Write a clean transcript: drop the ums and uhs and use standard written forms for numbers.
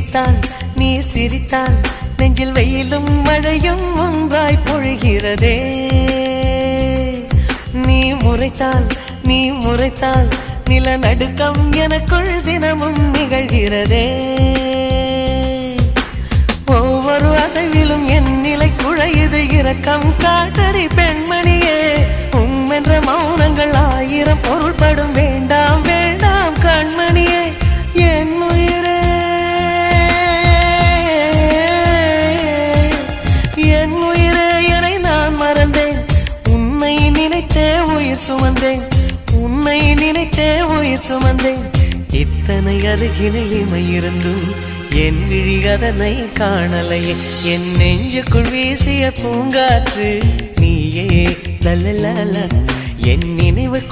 சிரித்தால் நீ சிரித்தால் நெஞ்சில் வெயிலும் மழையும் ஒன்றாய் பொழிகிறதே. நீ முறைத்தால் நிலநடுக்கம் எனக்குள் தினமும் நிகழ்கிறதே. ஒவ்வொரு அசைவிலும் என் நிலை குழையுது, இரக்கம் காட்டடி பெண்மணியே. என்ற மௌனங்கள் ஆயிரம் பொருள்படும், வேண்டாம் வேண்டாம் கண்மணியே. என் உயிரே என் உயிரே என்னை நான் மறந்தேன், உன்னை நினைத்தே உயிர் சுமந்தேன், உன்னை நினைத்தே உயிர் சுமந்தேன். இத்தனை அருகினில் இமையிருந்தும் என் விழி அதனை காணலையே. என் நெஞ்சுக்குள் வீசிய பூங்காற்று நீயே லலலல. என் நினைவுக்குள்